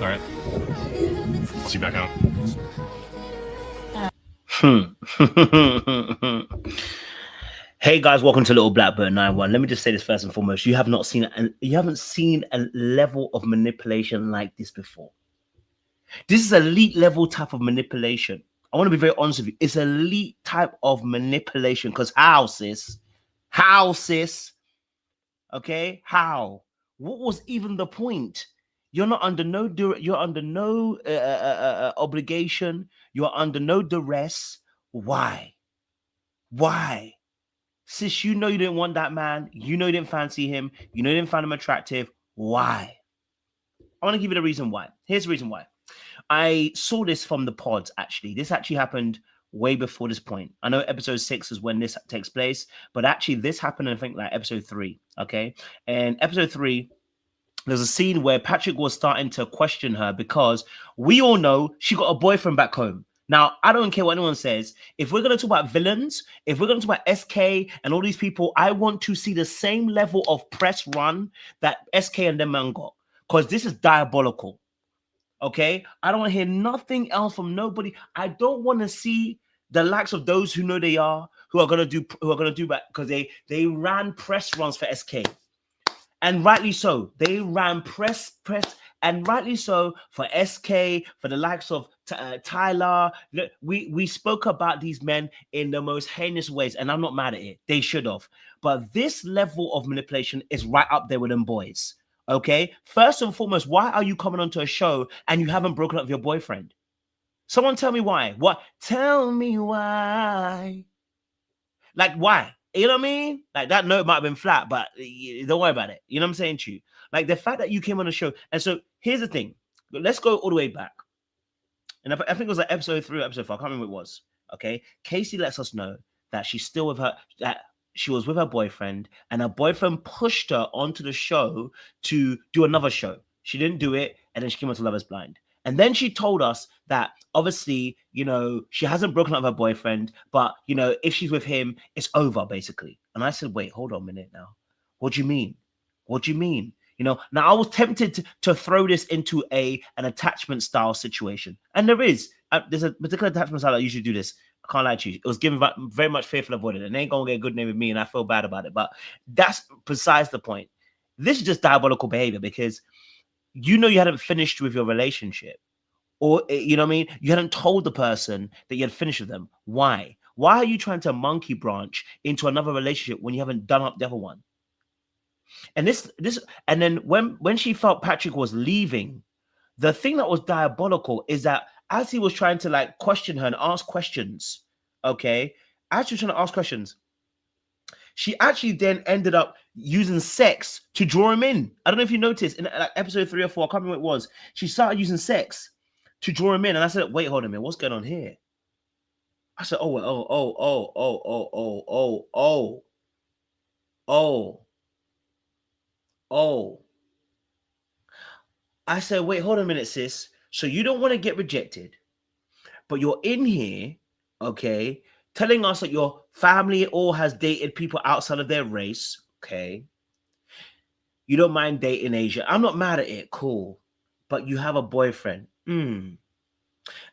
All right. I'll see you back out. Hey guys, welcome to Little Blackbird 91. Let me just say this first and foremost. You haven't seen a level of manipulation like this before. This is elite level type of manipulation. I want to be very honest with you. It's elite type of manipulation. Because how, sis? How, sis? Okay, how? What was even the point? You're not under no you're under no obligation. You're under no duress. Why? Why? Sis, you know you didn't want that man. You know you didn't fancy him. You know you didn't find him attractive. Why? I want to give you the reason why. Here's the reason why. I saw this from the pods, actually. This actually happened way before this point. I know episode 6 is when this takes place, but actually this happened, I think, like episode 3, okay? And episode 3, there's a scene where Patrick was starting to question her because we all know she got a boyfriend back home. Now, I don't care what anyone says. If we're going to talk about villains, if we're going to talk about SK and all these people, I want to see the same level of press run that SK and them man got, because this is diabolical. Okay, I don't want to hear nothing else from nobody. I don't want to see the likes of those who know they are, who are gonna do that, because they ran press runs for SK, and rightly so. They ran press, and rightly so for SK, for the likes of Tyler. We spoke about these men in the most heinous ways, and I'm not mad at it. They should have, but this level of manipulation is right up there with them boys. Okay, first and foremost, why are you coming onto a show and you haven't broken up with your boyfriend? Someone tell me why. What? Tell me why. Like, why? You know what I mean? Like, that note might have been flat, but don't worry about it. You know what I'm saying to you? Like, the fact that you came on the show. And so here's the thing. Let's go all the way back. And I think it was like episode 3 or episode 4. I can't remember what it was. Okay. Kaci lets us know that she's still with her, that she was with her boyfriend, and her boyfriend pushed her onto the show to do another show. She didn't do it, and then she came onto Love is Blind. And then she told us that obviously, you know, she hasn't broken up with her boyfriend, but, you know, if she's with him, it's over, basically. And I said, wait, hold on a minute now. What do you mean? What do you mean? You know, now I was tempted to throw this into an attachment style situation. And there's a particular attachment style that usually do this. I can't lie to you. It was given very much fearful avoidant, and they ain't going to get a good name with me, and I feel bad about it. But that's besides the point. This is just diabolical behavior, because you know you hadn't finished with your relationship, or you know what I mean, you hadn't told the person that you had finished with them. Why are you trying to monkey branch into another relationship when you haven't done up the other one? And and then when she felt Patrick was leaving, the thing that was diabolical is that as he was trying to like question her and ask questions, okay, as she was trying to ask questions, she actually then ended up using sex to draw him in. I don't know if you noticed in like episode 3 or 4, I can't remember what it was. She started using sex to draw him in, and I said, "Wait, hold a minute, what's going on here?" I said, "Oh." I said, "Wait, hold a minute, sis. So you don't want to get rejected, but you're in here, okay, telling us that your family all has dated people outside of their race, okay? You don't mind dating Asia. I'm not mad at it, cool. But you have a boyfriend. And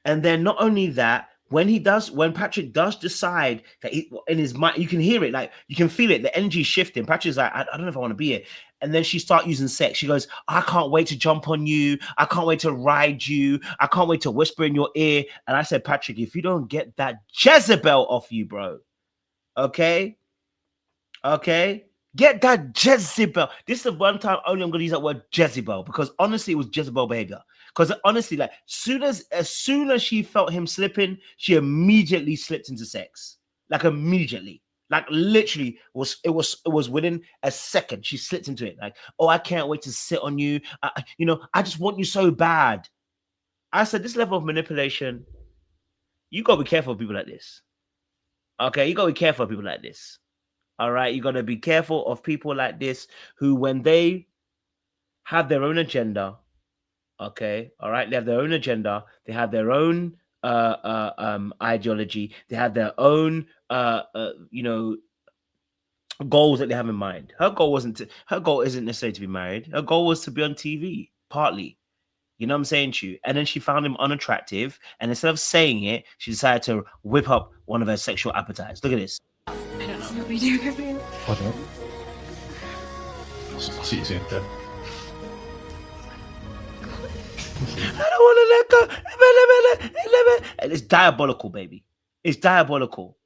then not only that, when Patrick does decide that in his mind, you can hear it, like you can feel it, the energy shifting. Patrick's like, I don't know if I want to be here. And then she starts using sex. She goes, I can't wait to jump on you. I can't wait to ride you. I can't wait to whisper in your ear. And I said, Patrick, if you don't get that Jezebel off you, bro, okay? Get that Jezebel. This is the one time only I'm going to use that word Jezebel, because honestly, it was Jezebel behavior. Because honestly, like as soon as she felt him slipping, she immediately slipped into sex. Like immediately. Like literally it was within a second. She slipped into it. Like, oh, I can't wait to sit on you. I just want you so bad. I said, this level of manipulation, you gotta be careful of people like this. Okay, you gotta be careful of people like this. All right, you gotta be careful of people like this who, when they have their own agenda, okay, all right, they have their own agenda, they have their own ideology, they have their own goals that they have in mind. Her goal isn't necessarily to be married. Her goal was to be on TV, partly. You know what I'm saying to you? And then she found him unattractive. And instead of saying it, she decided to whip up one of her sexual appetites. Look at this. I don't know what we do. What? I'll see you soon. Dad. I don't want to let go. And it's diabolical, baby. It's diabolical.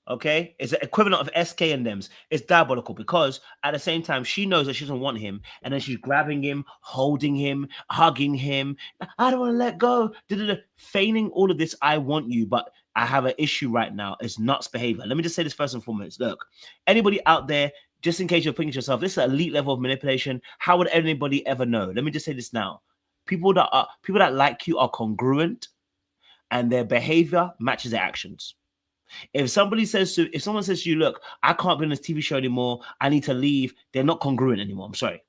Okay? It's the equivalent of SK and them's. It's diabolical because at the same time, she knows that she doesn't want him. And then she's grabbing him, holding him, hugging him. I don't want to let go. Feigning all of this, I want you, but I have an issue right now. It's nuts behavior. Let me just say this first and foremost. Look, anybody out there, just in case you're thinking to yourself, this is an elite level of manipulation. How would anybody ever know? Let me just say this now. People that like you are congruent and their behavior matches their actions. If someone says to you, look, I can't be on this TV show anymore, I need to leave, they're not congruent anymore. I'm sorry.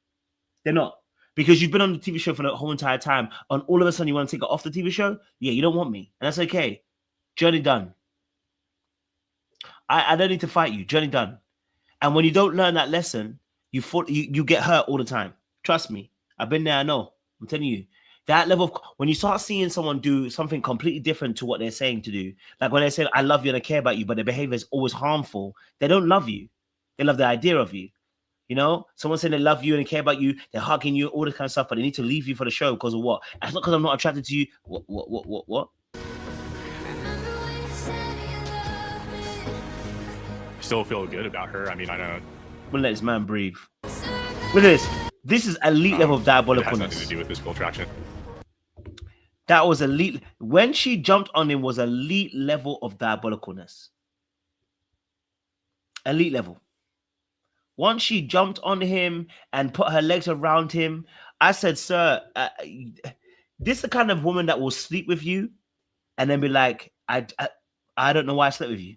They're not. Because you've been on the TV show for the whole entire time, and all of a sudden you want to take it off the TV show? Yeah, you don't want me. And that's okay. Journey done. I don't need to fight you. Journey done. And when you don't learn that lesson, you get hurt all the time. Trust me. I've been there, I know. I'm telling you. That level of, when you start seeing someone do something completely different to what they're saying to do, like when they say, I love you and I care about you, but their behavior is always harmful, they don't love you. They love the idea of you. You know, someone saying they love you and they care about you, they're hugging you, all this kind of stuff, but they need to leave you for the show because of what? It's not because I'm not attracted to you. What? Still feel good about her. I mean, I don't. We'll let this man breathe. Look at this. This is elite level of diabolicalness. It has nothing to do with physical attraction. That was elite. When she jumped on him was elite level of diabolicalness. Elite level. Once she jumped on him and put her legs around him, I said, sir, this is the kind of woman that will sleep with you and then be like, I don't know why I slept with you.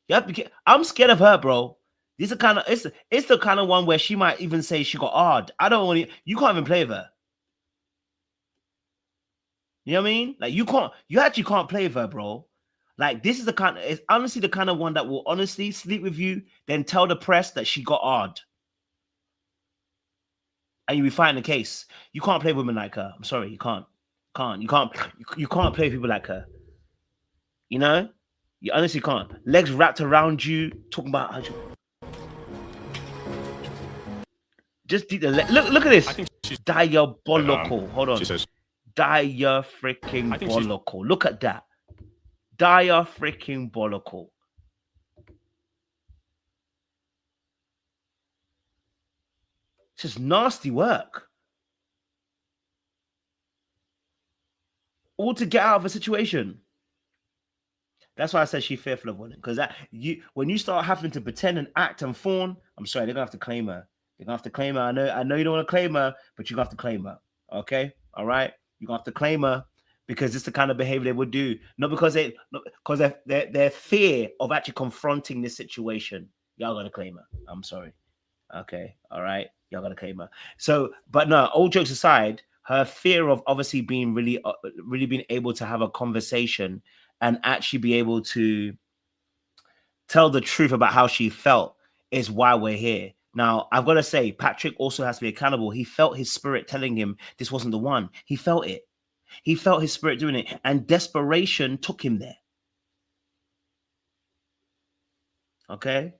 You have to I'm scared of her, bro. This is the kind of it's the kind of one where she might even say she got hard. I don't want to, you can't even play with her. You know what I mean? Like you actually can't play with her, bro. Like this is the kind, it's honestly the kind of one that will honestly sleep with you, then tell the press that she got hard. And you'll be fighting the case. You can't play with women like her. I'm sorry, you can't. You can't play with people like her. You know? You honestly can't. Legs wrapped around you, talking about how you... Just look at this. I think she's diabolical. Hold on. She says Diabolical. Look at that. Diabolical. It's just nasty work. All to get out of a situation. That's why I said she's fearful of women. Because when you start having to pretend and act and fawn, I'm sorry, they're gonna have to claim her. They're gonna have to claim her. I know you don't want to claim her, but you're gonna have to claim her. Okay? All right? You're gonna have to claim her because it's the kind of behavior they would do. Not because their fear of actually confronting this situation. Y'all gonna claim her. I'm sorry. Okay, all right. Y'all gonna claim her. So, but no, all jokes aside, her fear of obviously being really being able to have a conversation and actually be able to tell the truth about how she felt is why we're here. Now, I've got to say, Patrick also has to be accountable. He felt his spirit telling him this wasn't the one. He felt it. He felt his spirit doing it. And desperation took him there. Okay?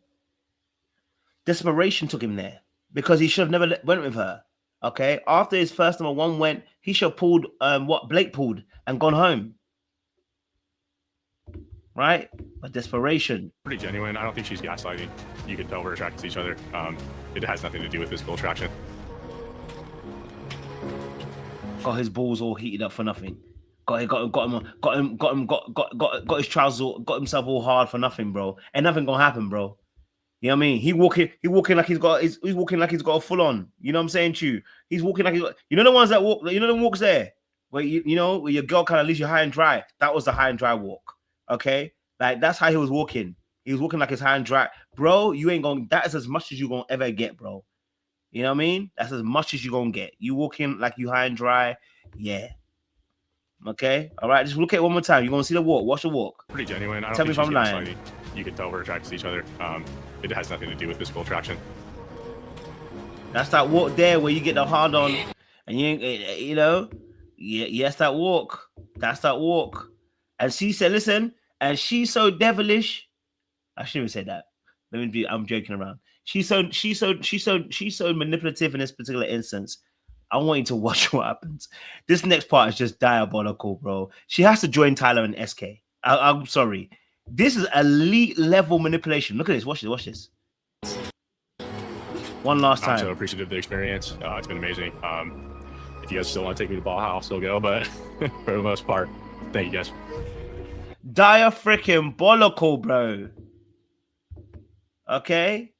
Desperation took him there. Because he should have never went with her. Okay? After his first number one went, he should have pulled what Blake pulled and gone home. Right? But desperation. pretty genuine. I don't think she's gaslighting. You can tell we're attracted to each other. It has nothing to do with physical attraction. Got his balls all heated up for nothing. Got his trousers, got himself all hard for nothing, bro. Ain't nothing gonna happen, bro. You know what I mean? He's walking like he's got a full on. You know what I'm saying to you? He's walking like he's got, you know the ones that walk, you know the walks there where you know where your girl kind of leaves you high and dry. That was the high and dry walk. Okay, like that's how he was walking. He was walking like his high and dry, bro. You ain't gonna. That is as much as you gonna ever get, bro. You know what I mean? That's as much as you gonna get. You walking like you high and dry, yeah. Okay, all right. Just look at it one more time. You're gonna see the walk. Watch the walk. Pretty genuine. I don't Tell me think if I'm lying. gaslighting. You can tell we're attracted to each other. It has nothing to do with physical attraction. That's that walk there where you get the hard on, and you know. Yeah, yes, that walk. That's that walk. And she said, listen, and she's so devilish. I shouldn't even say that. I'm joking around. She's so manipulative in this particular instance. I want you to watch what happens. This next part is just diabolical, bro. She has to join Tyler and SK. I'm sorry. This is elite level manipulation. Look at this. Watch this. Watch this. One last time. I'm so appreciative of the experience. It's been amazing. If you guys still want to take me to ball, I'll still go. But for the most part, thank you guys. Diabolical, bro. Okay?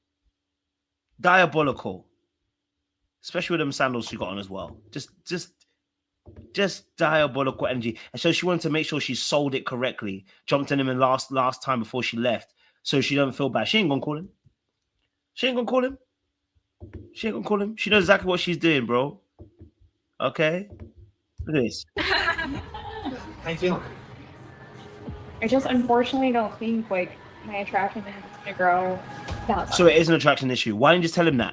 Diabolical. Especially with them sandals she got on as well. Just diabolical energy. And so she wanted to make sure she sold it correctly. Jumped in him in last time before she left. So she don't feel bad. She ain't gonna call him. She ain't gonna call him. She ain't gonna call him. She knows exactly what she's doing, bro. Okay? Look at this. How you feeling? I just unfortunately don't think like my attraction is gonna grow that much. So it is an attraction issue. Why didn't you just tell him that?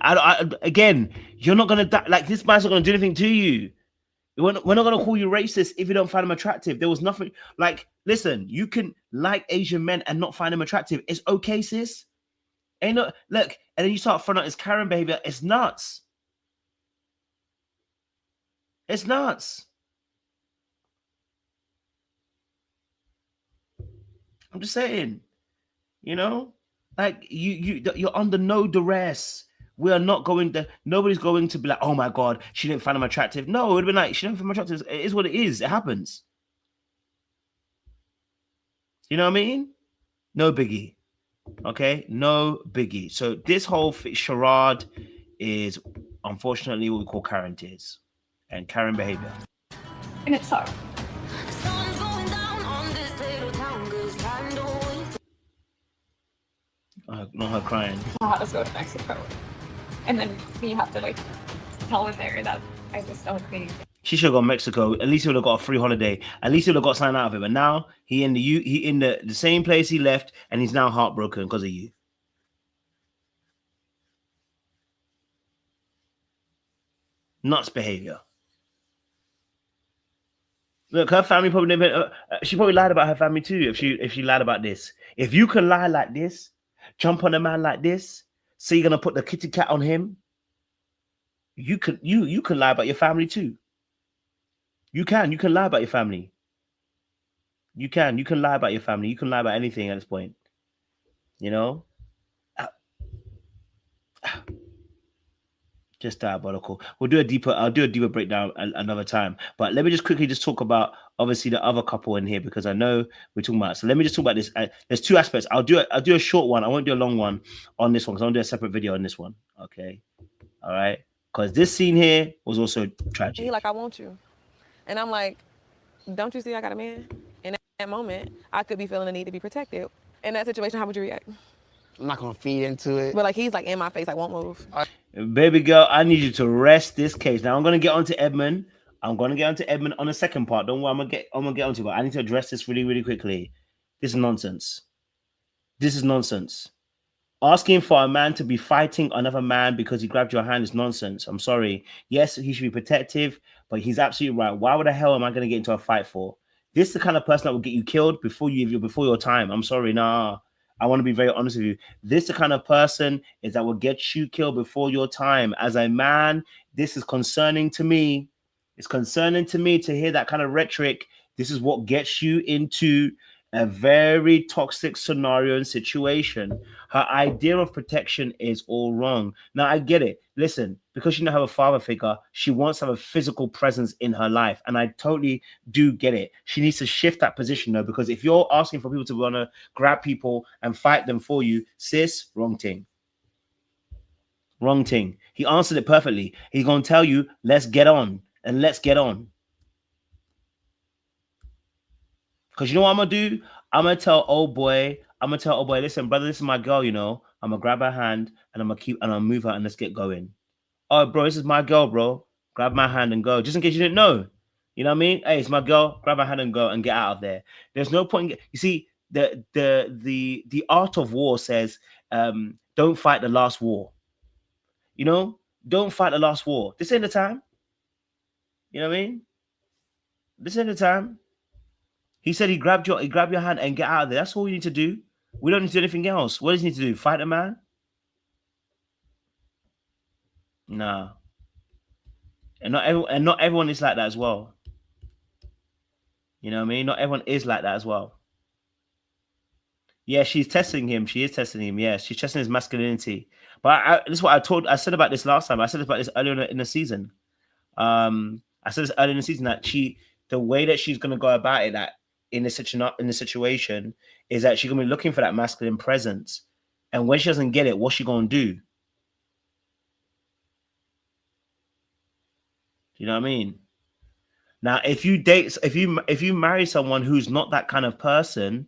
Again, you're not gonna die. Like, this man's not gonna do anything to you. We're not gonna call you racist if you don't find him attractive. There was nothing. Like, listen, you can like Asian men and not find him attractive. It's okay, sis. Ain't no look, and then you start throwing out his Karen behavior. It's nuts. It's nuts. I'm just saying, you know, like you're under no duress. We are not going to. Nobody's going to be like, oh my god, she didn't find him attractive. No, it would have been like, she didn't find him attractive. It is what it is. It happens. You know what I mean? No biggie. Okay, no biggie. So this whole charade is unfortunately what we call Karen tears and Karen behavior. And it sucks. Not her crying. I'll have to go to Mexico. And then we have to like tell him there that I just don't think. She should have gone Mexico. At least he would have got a free holiday. At least he would have got something out of it. But now he in the same place he left, and he's now heartbroken because of you. Nuts behavior. Look, her family probably never. She probably lied about her family too. If she lied about this, if you can lie like this, jump on a man like this, so you're gonna put the kitty cat on him. You can lie about your family too. You can lie about your family. You can lie about your family. You can lie about anything at this point. You know? Just diabolical. I'll do a deeper breakdown another time. But let me just quickly talk about obviously the other couple in here, because I know we're talking about. So let me just talk about this. There's two aspects. I'll do a short one. I won't do a long one on this one because I want to do a separate video on this one. Okay. All right. Because this scene here was also tragic. He like, I want you. And I'm like, don't you see I got a man? In that moment, I could be feeling the need to be protected. In that situation, how would you react? I'm not gonna feed into it. But like, he's like in my face, I won't move. Baby girl, I need you to rest this case. Now I'm gonna get onto Edmund. I'm gonna get onto Edmund on the second part. Don't worry, I'm gonna get onto it. But I need to address this really, really quickly. This is nonsense. This is nonsense. Asking for a man to be fighting another man because he grabbed your hand is nonsense. I'm sorry. Yes, he should be protective, but he's absolutely right. Why the hell am I going to get into a fight for? This is the kind of person that will get you killed before your time. I'm sorry. Nah, I want to be very honest with you. This is the kind of person that will get you killed before your time. As a man, this is concerning to me. It's concerning to me to hear that kind of rhetoric. This is what gets you into a very toxic scenario and situation. Her idea of protection is all wrong. Now, I get it. Listen, because she doesn't have a father figure, she wants to have a physical presence in her life. And I totally do get it. She needs to shift that position, though, because if you're asking for people to want to grab people and fight them for you, sis, wrong thing. Wrong thing. He answered it perfectly. He's going to tell you, let's get on. And let's get on. Because you know what I'm going to do? I'm going to tell old boy, listen, brother, this is my girl, you know. I'm going to grab her hand and I'm going to move her and let's get going. Oh, bro, this is my girl, bro. Grab my hand and go. Just in case you didn't know. You know what I mean? Hey, it's my girl. Grab my hand and go and get out of there. There's no point. You see, the art of war says, don't fight the last war. You know? Don't fight the last war. This ain't the time. You know what I mean? This ain't the time. He said he grabbed your hand and get out of there. That's all you need to do. We don't need to do anything else. What does he need to do? Fight a man? Nah. And not everyone is like that as well. You know what I mean? Not everyone is like that as well. Yeah, she's testing him. She is testing him. Yeah, she's testing his masculinity. But this is what I said about this last time. I said about this earlier in the season. I said this earlier in the season that the way that she's gonna go about it, that in the situation, is that she's gonna be looking for that masculine presence. And when she doesn't get it, what's she gonna do? You know what I mean? Now, if you marry someone who's not that kind of person,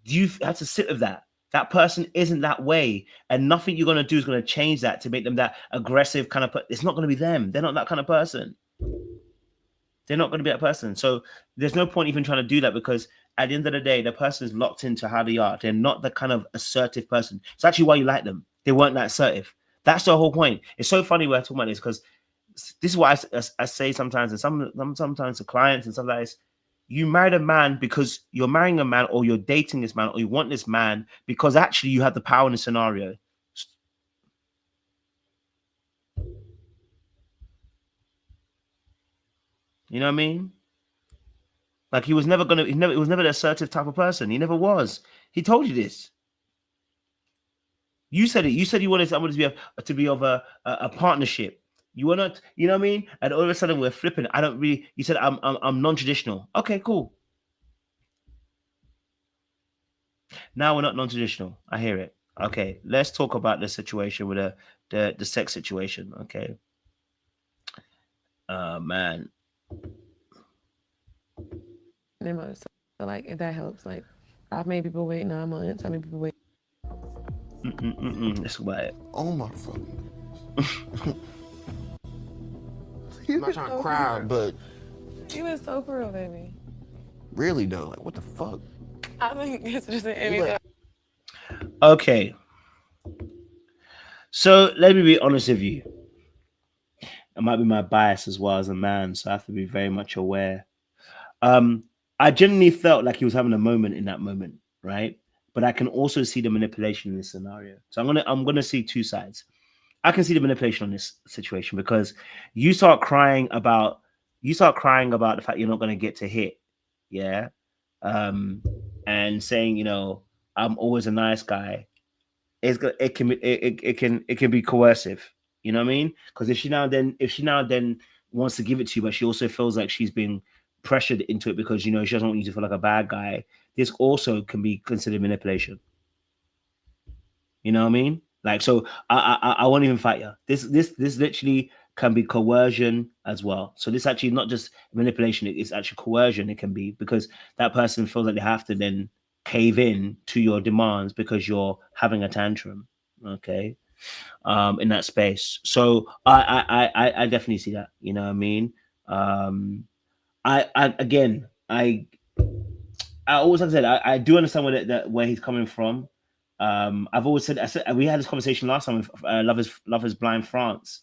you have to sit with that. That person isn't that way, and nothing you're gonna do is gonna change that to make them that aggressive kind of. It's not gonna be them. They're not that kind of person. They're not gonna be that person. So there's no point even trying to do that, because at the end of the day, the person is locked into how they are. They're not the kind of assertive person. It's actually why you like them. They weren't that assertive. That's the whole point. It's so funny we're talking about this, because this is what I say sometimes, and sometimes to clients and stuff like this. You married a man because you're marrying a man, or you're dating this man, or you want this man because actually you have the power in the scenario. You know what I mean? Like he was never the assertive type of person. He never was. He told you this. You said it. You said you wanted someone to be of a partnership. You were not, you know what I mean? And all of a sudden we're flipping. You said I'm non-traditional. Okay, cool. Now we're not non-traditional. I hear it. Okay, let's talk about the situation with the sex situation. Okay. Man. So like, if that helps, like, I've made people wait 9 months. I made people wait. Let's go about it. Oh my fucking goodness. I'm not trying to cry, but You was so cruel, baby. really though, like what the fuck? I think it's just an image. Okay. So let me be honest with you. It might be my bias as well as a man, so I have to be very much aware. I genuinely felt like he was having a moment in that moment, right? But I can also see the manipulation in this scenario. So I'm gonna see two sides. I can see the manipulation on this situation, because you start crying about the fact you're not gonna get to hit, yeah, and saying, you know, I'm always a nice guy. It can be coercive. You know what I mean? Because if she now then wants to give it to you, but she also feels like she's being pressured into it because, you know, she doesn't want you to feel like a bad guy. This also can be considered manipulation. You know what I mean? Like, so I won't even fight you. This literally can be coercion as well. So this actually not just manipulation, it's actually coercion. It can be because that person feels like they have to then cave in to your demands because you're having a tantrum. Okay. In that space. So I definitely see that. You know what I mean? I always have said I do understand where he's coming from. I've always said we had this conversation last time with Love is Blind France.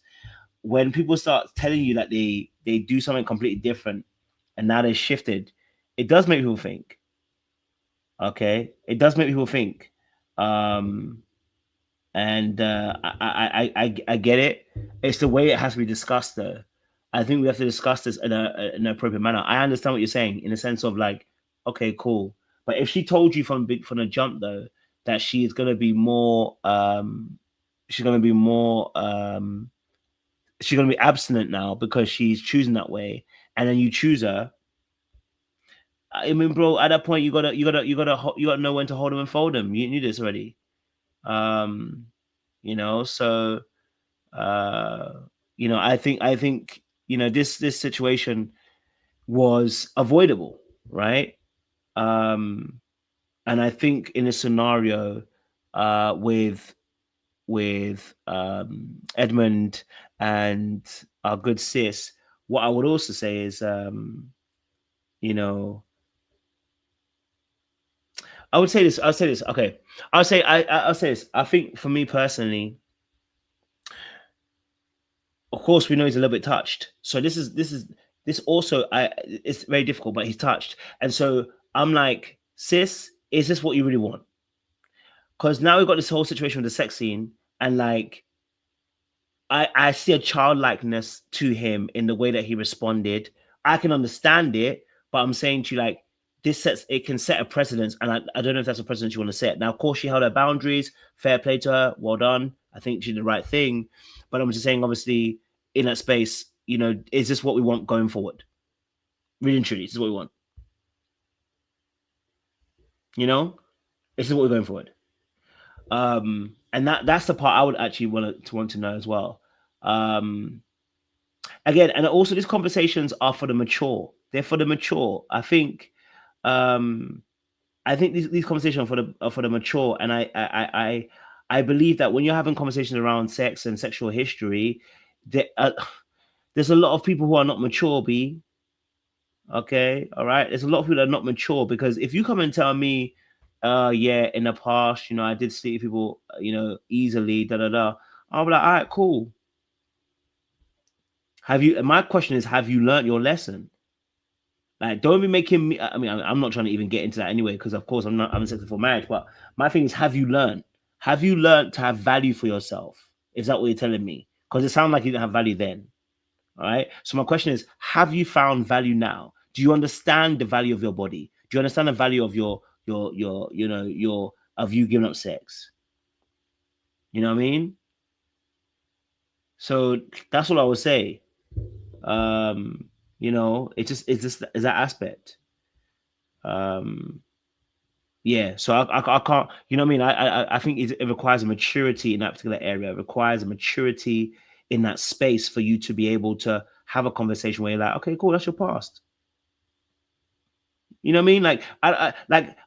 When people start telling you that they do something completely different and now they shifted, it does make people think. Okay, it does make people think. And I get it. It's the way it has to be discussed, though. I think we have to discuss this in an appropriate manner. I understand what you're saying in the sense of like, okay, cool. But if she told you from the jump, though, that she is going to be more, she's going to be abstinent now because she's choosing that way, and then you choose her. I mean, bro, at that point, you gotta know when to hold them and fold them. You knew this already. You know, so you know, I think you know, this situation was avoidable, right? And I think in a scenario with Edmund and our good sis, what I would also say is you know, I'll say this. Okay. I'll say this. I think for me personally, of course, we know he's a little bit touched. So this is this also, it's very difficult, but he's touched. And so I'm like, sis, is this what you really want? Because now we've got this whole situation with the sex scene, and like, I see a childlikeness to him in the way that he responded. I can understand it, but I'm saying to you, like, it can set a precedence, and I don't know if that's a precedence you want to set. Now, of course, she held her boundaries. Fair play to her. Well done. I think she did the right thing. But I'm just saying, obviously, in that space, you know, is this what we want going forward? Really and truly, this is what we want. You know, this is what we're going forward. And that's the part I would actually want to know as well. Again, and also these conversations are for the mature. They're for the mature. I think these conversations are for the mature, and I believe that when you're having conversations around sex and sexual history, there's a lot of people who are not mature. Okay, all right. There's a lot of people that are not mature, because if you come and tell me, yeah, in the past, you know, I did sleep with people, you know, easily, I'll be like, all right, cool. My question is, have you learned your lesson? Like, don't be making me, I mean, I'm not trying to even get into that anyway, because of course I'm sexed for marriage, but my thing is, have you learned to have value for yourself? Is that what you're telling me? Because it sounded like you didn't have value then. All right. So my question is, have you found value now? Do you understand the value of your body? Do you understand the value of your of you giving up sex? You know what I mean? So that's all I would say. You know, it's that aspect. Yeah. So I can't. You know what I mean? I think it requires a maturity in that particular area. It requires a maturity in that space for you to be able to have a conversation where you're like, okay, cool, that's your past. You know what I mean? Like I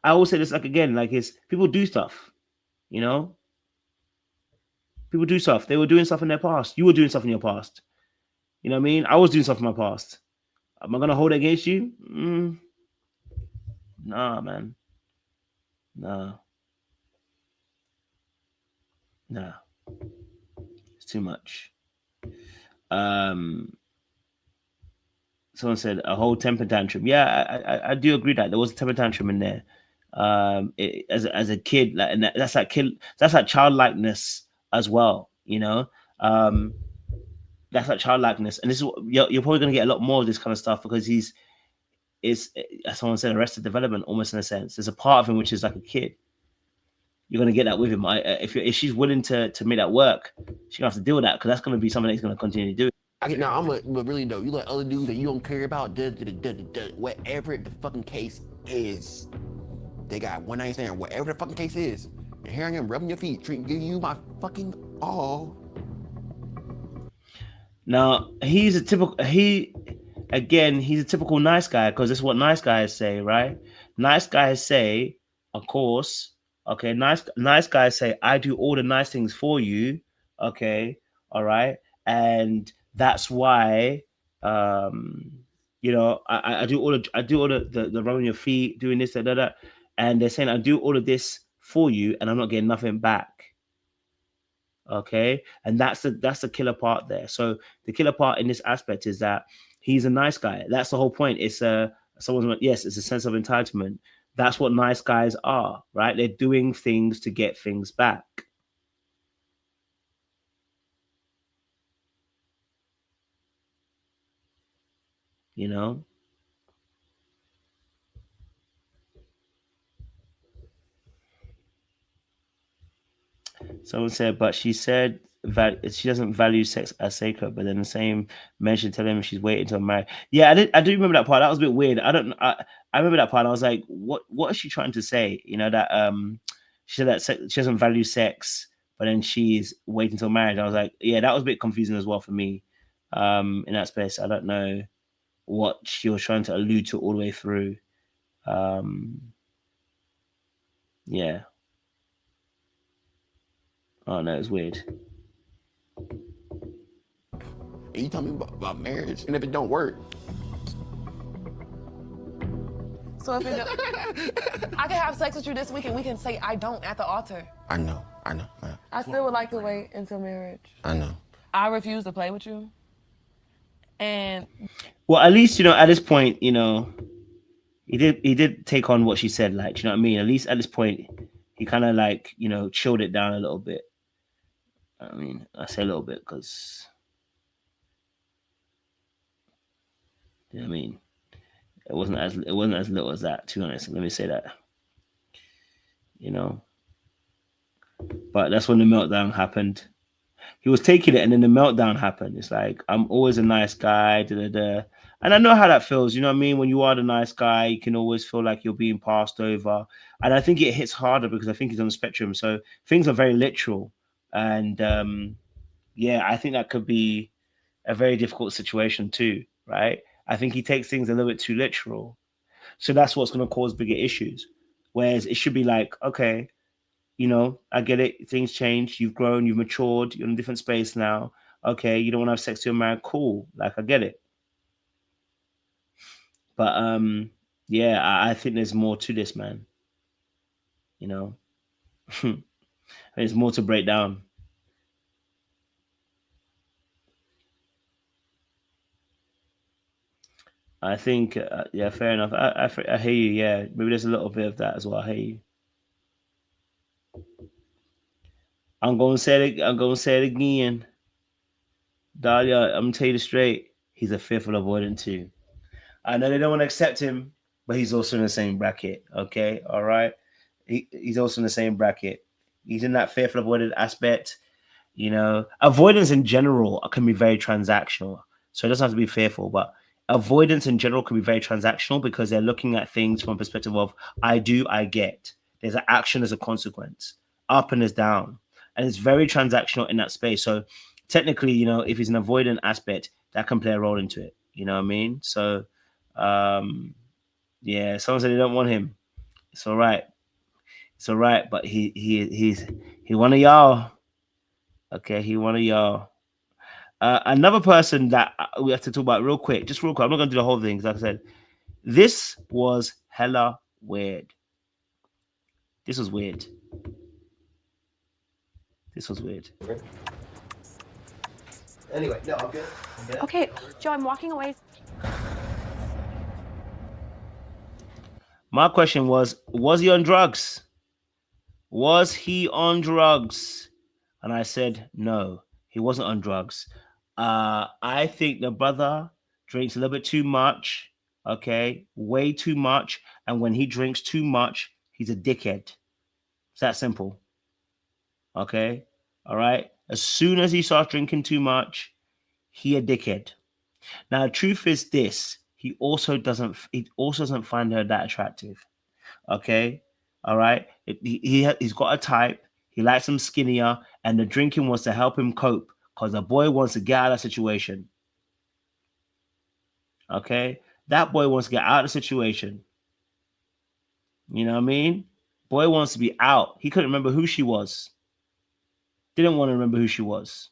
always say this, like, again, like, it's people do stuff, you know? People do stuff. They were doing stuff in their past. You were doing stuff in your past. You know what I mean? I was doing stuff in my past. Am I gonna hold it against you? Nah, man. Nah. It's too much. Someone said a whole temper tantrum. Yeah, I do agree that there was a temper tantrum in there. As a kid, like, and that's that childlikeness as well, you know. That's that childlikeness, and this is what you're probably going to get a lot more of this kind of stuff, because as someone said, arrested development, almost, in a sense. There's a part of him which is like a kid. You're going to get that with him. If she's willing to make that work, she's gonna have to deal with that, because that's going to be something that he's going to continue to do. But really though, you let other dudes that you don't care about, whatever the fucking case is, they got one night stand, whatever the fucking case is, and here I am rubbing your feet, giving you my fucking all. Now he's a typical nice guy, because this is what nice guys say, right? Nice guys say, of course, okay, nice guys say, I do all the nice things for you, okay, all right, and that's why, you know, I do all the rubbing your feet, doing this, that, and they're saying I do all of this for you, and I'm not getting nothing back. Okay, and that's the killer part there. So the killer part in this aspect is that he's a nice guy. That's the whole point. It's it's a sense of entitlement. That's what nice guys are, right? They're doing things to get things back. You know? Someone said, but she said that she doesn't value sex as sacred, but then the same mention telling him she's waiting until married. Yeah, I do remember that part. That was a bit weird. I remember that part. I was like, what is she trying to say? You know, that she said that she doesn't value sex, but then she's waiting until marriage. I was like, yeah, that was a bit confusing as well for me. In that space, I don't know what she was trying to allude to all the way through. Yeah. Oh no, it's weird. And you tell me about marriage, and if it don't work. So if it don't, I can have sex with you this week and we can say I don't at the altar. I know. I still would like to wait until marriage. I know. I refuse to play with you. And Well, at least, at this point, he did take on what she said, like, you know what I mean? At least at this point, he kind of like, chilled it down a little bit. I mean, I say a little bit because, you know what I mean? It wasn't as little as that, to be honest. Let me say that. But that's when the meltdown happened. He was taking it, and then the meltdown happened. It's like, I'm always a nice guy, and I know how that feels. You know what I mean? When you are the nice guy, you can always feel like you're being passed over. And I think it hits harder because I think he's on the spectrum. So things are very literal. And yeah, I think that could be a very difficult situation too, right? I think he takes things a little bit too literal. So that's what's going to cause bigger issues. Whereas it should be like, okay, I get it. Things change. You've grown. You've matured. You're in a different space now. Okay, you don't want to have sex with your man. Cool. Like, I get it. But yeah, I think there's more to this, man. There's more to break down. I think, yeah, fair enough. I hear you. Yeah, maybe there's a little bit of that as well. I hear you. I'm gonna say it again. Dahlia, I'm gonna tell you straight. He's a fearful avoidant too. I know they don't want to accept him, but he's also in the same bracket. Okay, all right. He's also in the same bracket. He's in that fearful avoidant aspect. Avoidance in general can be very transactional. So it doesn't have to be fearful, but avoidance in general can be very transactional because they're looking at things from a perspective of I do, I get. There's an action, there's a consequence. Up and there's down. And it's very transactional in that space. So technically, if he's an avoidant aspect, that can play a role into it. You know what I mean? So yeah, someone said they don't want him. It's all right. It's all right, but he's one of y'all. Okay, he one of y'all. Another person that we have to talk about real quick. I'm not going to do the whole thing, because like I said, this was hella weird. This was weird. Anyway, no, I'm good. Okay, Joe, I'm walking away. My question was he on drugs? Was he on drugs? And I said, no, he wasn't on drugs. I think the brother drinks a little bit too much, okay? Way too much. And when he drinks too much, he's a dickhead. It's that simple. Okay? All right? As soon as he starts drinking too much, he a dickhead. Now, the truth is this. He also doesn't find her that attractive. Okay? All right? He's got a type. He likes him skinnier, and the drinking wants to help him cope because the boy wants to get out of the situation. Okay? That boy wants to get out of the situation. You know what I mean? Boy wants to be out. He couldn't remember who she was. Didn't want to remember who she was.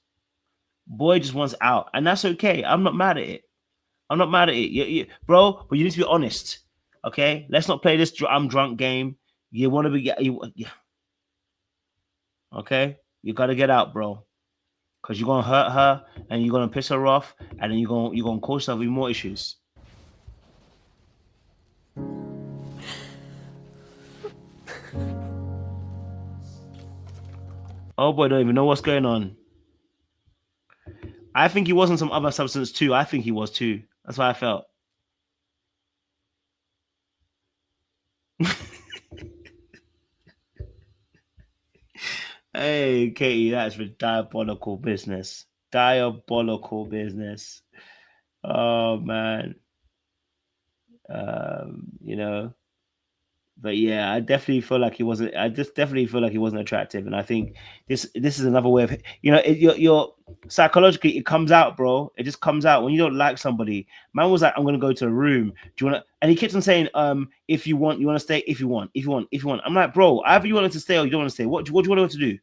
Boy just wants out, and that's okay. I'm not mad at it. Bro, but you need to be honest. Okay? Let's not play this I'm drunk game. You want to be... Okay? You got to get out, bro. Because you're going to hurt her, and you're going to piss her off, and then you're going to cause yourself even more issues. Oh boy, don't even know what's going on. I think he was on some other substance too. I think he was too. That's what I felt. Hey, Katie, that's for diabolical business. Diabolical business. Oh man. But yeah, I definitely feel like he wasn't. I just definitely feel like he wasn't attractive, and I think this is another way of your psychologically it comes out, bro. It just comes out when you don't like somebody. Man was like, I'm gonna go to a room. Do you want to? And he keeps on saying, if you want to stay. If you want. I'm like, bro, either you want to stay or you don't want to stay. What do you want him to do? Do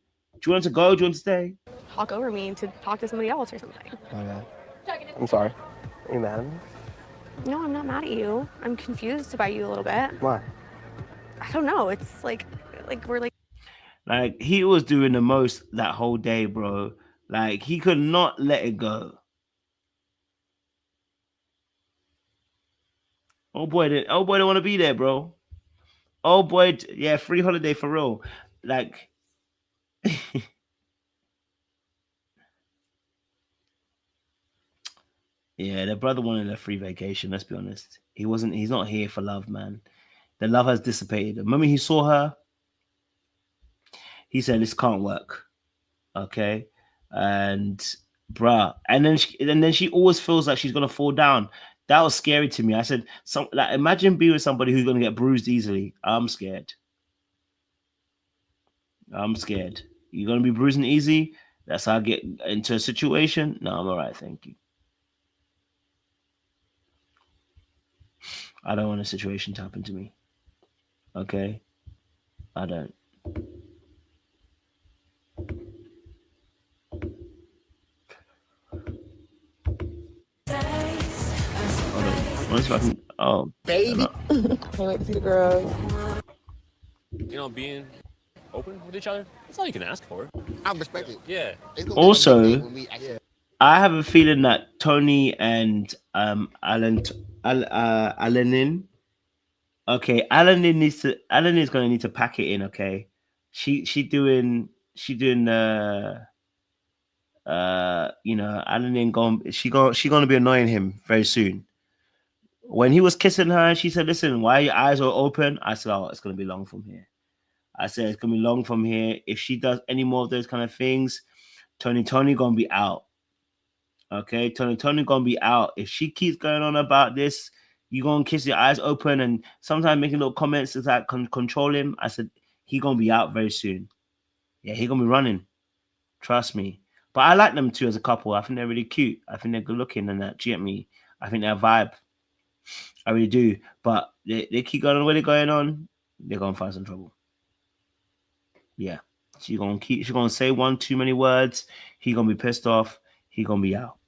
you want him to go? Do you want to stay? Talk over me to talk to somebody else or something. Okay. I'm sorry. Are you mad at me? No, I'm not mad at you. I'm confused about you a little bit. Why? I don't know. It's like we're like he was doing the most that whole day, bro. Like he could not let it go. Oh boy, don't want to be there, bro. Oh boy, yeah, free holiday for real. Like, yeah, the brother wanted a free vacation. Let's be honest. He's not here for love, man. The love has dissipated. The moment he saw her, he said, "This can't work." Okay, and bruh, and then she always feels like she's gonna fall down. That was scary to me. I said, imagine being with somebody who's gonna get bruised easily. I'm scared. I'm scared. You're gonna be bruising easy. That's how I get into a situation. No, I'm all right, thank you. I don't want a situation to happen to me. Okay, I don't. Hold on. What is fucking? Oh, Baby. Can't wait to see the girls. You know, being open with each other. That's all you can ask for. I respect it. Yeah. It's gonna be Also, a big day when we actually- I have a feeling that Tony and Alanin. Okay, Alanin is gonna need to pack it in. Okay, she doing you know, Alanin gonna be annoying him very soon. When he was kissing her, she said, "Listen, why your eyes are open?" I said, "Oh, it's gonna be long from here." I said, "It's gonna be long from here. If she does any more of those kind of things, Tony gonna be out." Okay, Tony gonna be out. If she keeps going on about this, you gonna kiss your eyes open and sometimes making little comments to like control him. I said he gonna be out very soon. Yeah, he gonna be running. Trust me. But I like them two as a couple. I think they're really cute. I think they're good looking and that. Do you get me? I think they're a vibe. I really do. But they keep going on where they're going on. They're gonna find some trouble. Yeah. She's gonna say one too many words. He gonna be pissed off. He gonna be out.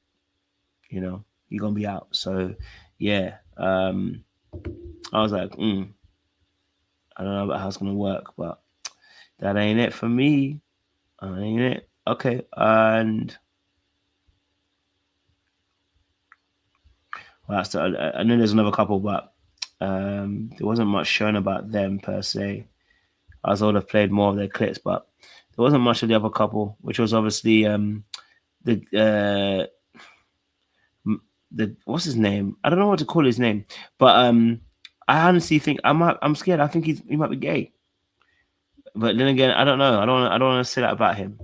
You know, he gonna be out. So yeah. I was like, I don't know about how it's gonna work, but that ain't it for me. Ain't it? Okay, and well, I know there's another couple, but there wasn't much shown about them per se. I would have played more of their clips, but there wasn't much of the other couple, which was obviously the what's his name? I don't know what to call his name, but I honestly think I'm scared. I think he might be gay. But then again, I don't know. I don't want to say that about him.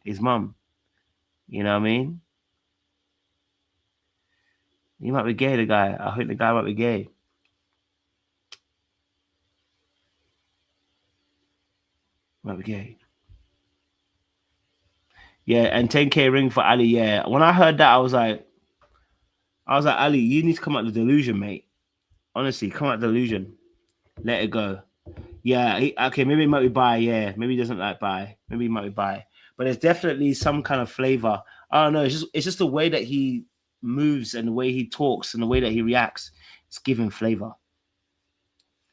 His mum. You know what I mean? He might be gay, the guy. I think the guy might be gay. Might be gay. Yeah, and 10K ring for Ali. Yeah. When I heard that, I was like, Ali, you need to come out the delusion, mate. Honestly, come out the delusion. Let it go. Yeah, okay, maybe it might be bi. Yeah, maybe he doesn't like bi. Maybe he might be bi. But there's definitely some kind of flavor. I don't know. It's just the way that he moves and the way he talks and the way that he reacts. It's giving flavor.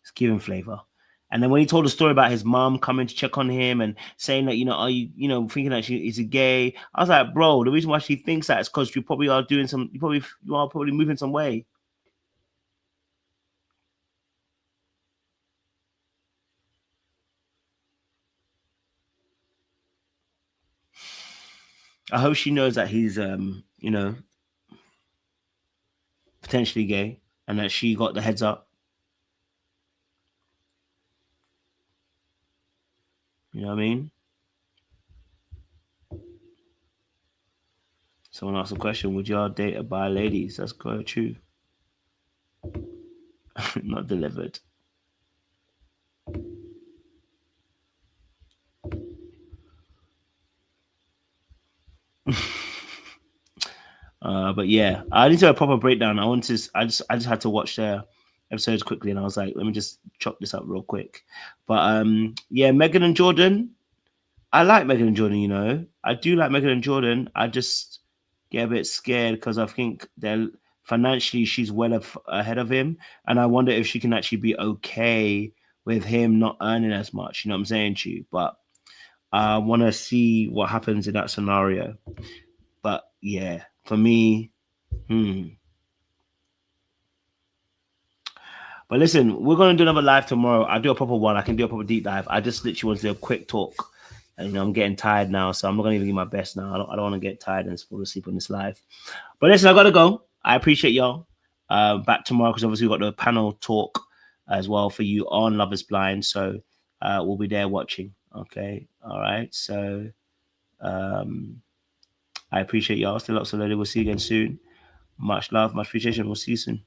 It's giving flavor. And then when he told a story about his mom coming to check on him and saying that, are you, thinking that is a gay? I was like, bro, the reason why she thinks that is because you probably are doing you are probably moving some way. I hope she knows that he's, potentially gay and that she got the heads up. You know what I mean? Someone asked a question, would y'all date a bi ladies? That's quite true. Not delivered. But yeah, I need to have a proper breakdown. I just had to watch their episodes quickly, and I was like, let me just chop this up real quick. But yeah, Megan and Jordan. I like Megan and Jordan. I do like Megan and Jordan. I just get a bit scared because I think they're financially she's well ahead of him, and I wonder if she can actually be okay with him not earning as much. You know what I'm saying to you? But I want to see what happens in that scenario. But yeah, for me, But listen, we're gonna do another live tomorrow. I'll do a proper one. I can do a proper deep dive. I just literally want to do a quick talk. And I'm getting tired now, so I'm not gonna even give my best now. I don't want to get tired and fall asleep on this live. But listen, I gotta go. I appreciate y'all. Back tomorrow because obviously we've got the panel talk as well for you on Love is Blind. So we'll be there watching. Okay. All right. So I appreciate y'all. Still lots of love. We'll see you again soon. Much love, much appreciation. We'll see you soon.